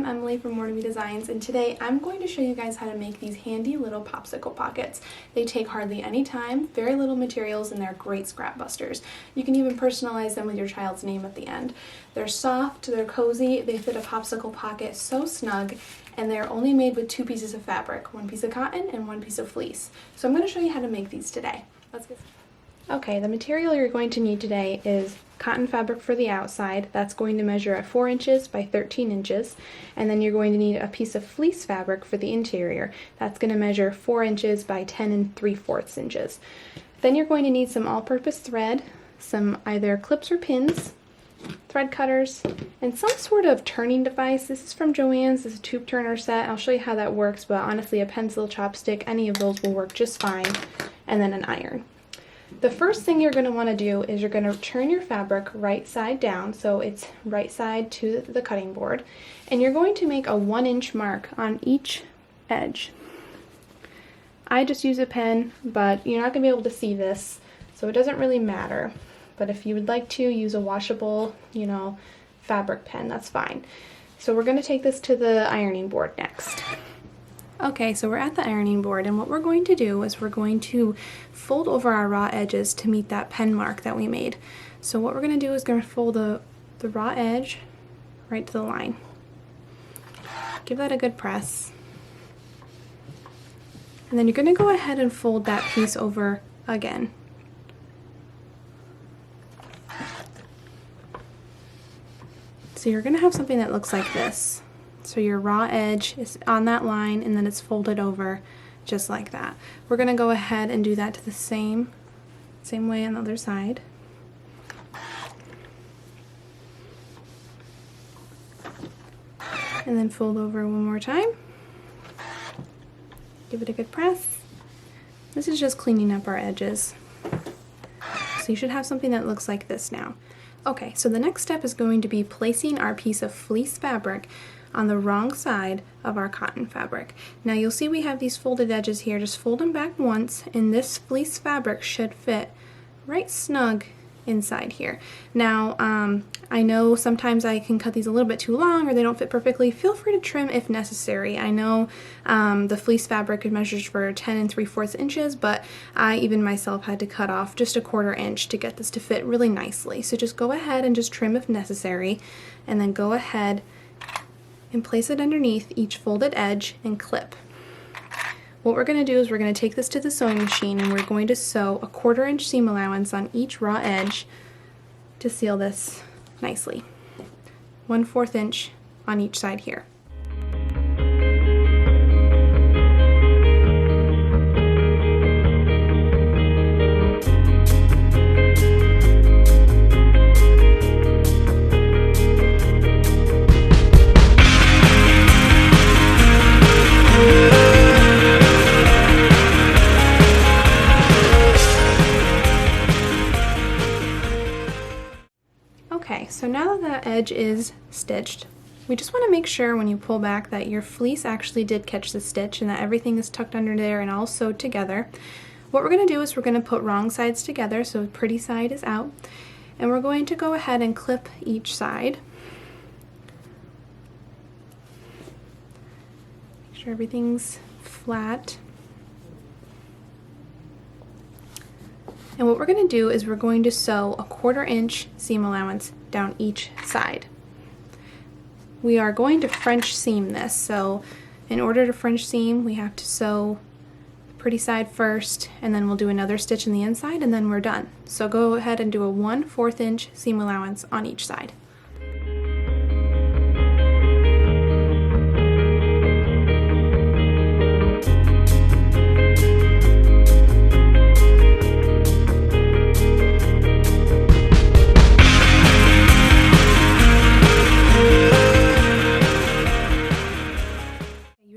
Emily from More to Me Designs, and today I'm going to show you guys how to make these handy little popsicle pockets. They take hardly any time, very little materials, and they're great scrap busters. You can even personalize them with your child's name at the end. They're soft, they're cozy, they fit a popsicle pocket so snug, and they're only made with 2 pieces of fabric, 1 piece of cotton and 1 piece of fleece. So I'm going to show you how to make these today. Let's get started. Okay, the material you're going to need today is cotton fabric for the outside. That's going to measure at 4 inches by 13 inches. And then you're going to need a piece of fleece fabric for the interior. That's going to measure 4 inches by 10 3/4 inches. Then you're going to need some all-purpose thread, some either clips or pins, thread cutters, and some sort of turning device. This is from Joann's. This is a tube turner set. I'll show you how that works, but honestly a pencil, chopstick, any of those will work just fine. And then an iron. The first thing you're going to want to do is you're going to turn your fabric right side down, so it's right side to the cutting board, and you're going to make a 1-inch mark on each edge. I just use a pen, but you're not going to be able to see this, so it doesn't really matter. But if you would like to use a washable, fabric pen, that's fine. So we're going to take this to the ironing board next. Okay, so we're at the ironing board, and what we're going to do is we're going to fold over our raw edges to meet that pen mark that we made. So what we're going to do is going to fold the raw edge right to the line. Give that a good press. And then you're going to go ahead and fold that piece over again. So you're going to have something that looks like this. So your raw edge is on that line, and then it's folded over just like that. We're going to go ahead and do that to the same way on the other side. And then fold over one more time. Give it a good press. This is just cleaning up our edges. So you should have something that looks like this now. Okay, so the next step is going to be placing our piece of fleece fabric on the wrong side of our cotton fabric. Now you'll see we have these folded edges here. Just fold them back once, and this fleece fabric should fit right snug inside here. Now I know sometimes I can cut these a little bit too long or they don't fit perfectly. Feel free to trim if necessary. I know the fleece fabric measures for 10 3/4 inches, but I even myself had to cut off just a 1/4 inch to get this to fit really nicely. So just go ahead and just trim if necessary, and then go ahead and place it underneath each folded edge and clip. What we're going to do is we're going to take this to the sewing machine, and we're going to sew a 1/4 inch seam allowance on each raw edge to seal this nicely. 1/4 inch on each side here. Okay, so now that that edge is stitched, we just want to make sure when you pull back that your fleece actually did catch the stitch and that everything is tucked under there and all sewed together. What we're going to do is we're going to put wrong sides together, so pretty side is out, and we're going to go ahead and clip each side. Make sure everything's flat. And what we're going to do is we're going to sew a 1/4 inch seam allowance down each side. We are going to French seam this, so in order to French seam we have to sew the pretty side first, and then we'll do another stitch in the inside, and then we're done. So go ahead and do a 1/4 inch seam allowance on each side.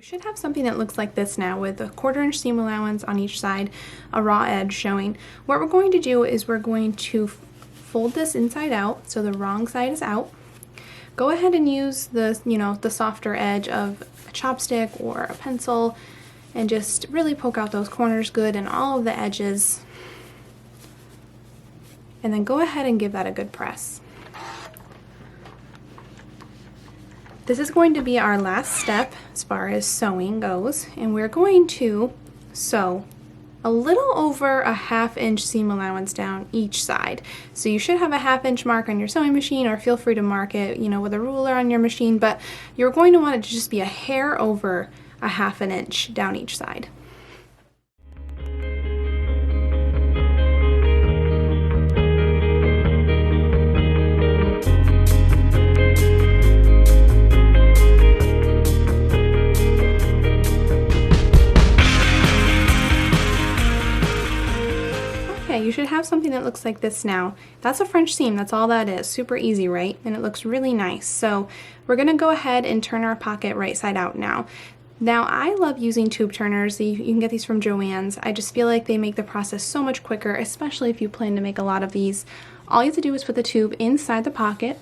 Should have something that looks like this now, with a 1/4 inch seam allowance on each side, a raw edge showing. What we're going to do is we're going to fold this inside out, so the wrong side is out. Go ahead and use the softer edge of a chopstick or a pencil and just really poke out those corners good and all of the edges, and then go ahead and give that a good press. This is going to be our last step as far as sewing goes, and we're going to sew a little over a 1/2 inch seam allowance down each side. So you should have a 1/2 inch mark on your sewing machine, or feel free to mark it, you know, with a ruler on your machine, but you're going to want it to just be a hair over a 1/2 inch down each side. You should have something that looks like this now. That's a French seam, that's all that is. Super easy, right? And it looks really nice. So we're gonna go ahead and turn our pocket right side out now. Now I love using tube turners. You can get these from Joann's. I just feel like they make the process so much quicker, especially if you plan to make a lot of these. All you have to do is put the tube inside the pocket,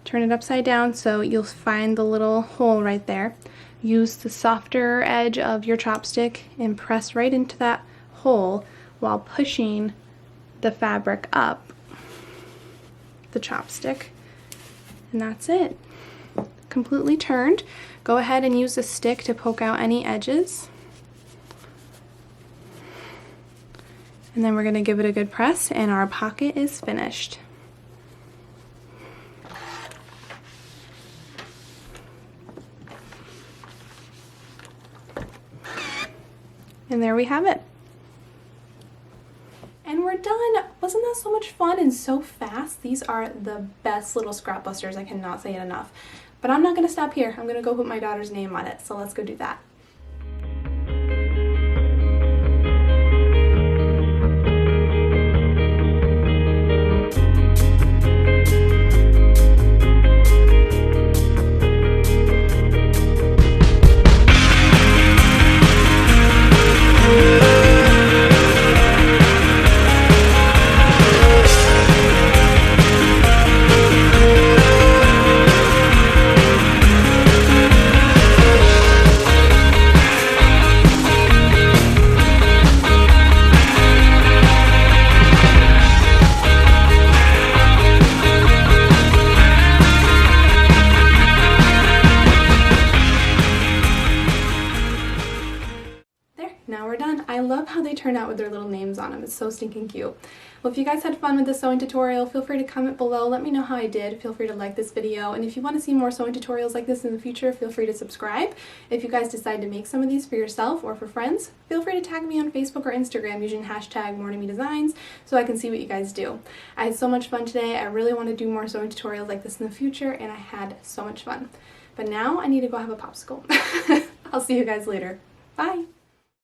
turn it upside down so you'll find the little hole right there. Use the softer edge of your chopstick and press right into that hole while pushing the fabric up the chopstick, and that's it. Completely turned. Go ahead and use a stick to poke out any edges, and then we're going to give it a good press, and our pocket is finished. And there we have it. And we're done. Wasn't that so much fun and so fast? These are the best little scrap busters. I cannot say it enough. But I'm not going to stop here. I'm going to go put my daughter's name on it. So let's go do that. Now we're done. I love how they turn out with their little names on them. It's so stinking cute. Well, if you guys had fun with this sewing tutorial, feel free to comment below. Let me know how I did. Feel free to like this video. And if you want to see more sewing tutorials like this in the future, feel free to subscribe. If you guys decide to make some of these for yourself or for friends, feel free to tag me on Facebook or Instagram using hashtag #MorningMeDesigns so I can see what you guys do. I had so much fun today. I really want to do more sewing tutorials like this in the future, and I had so much fun. But now I need to go have a popsicle. I'll see you guys later. Bye!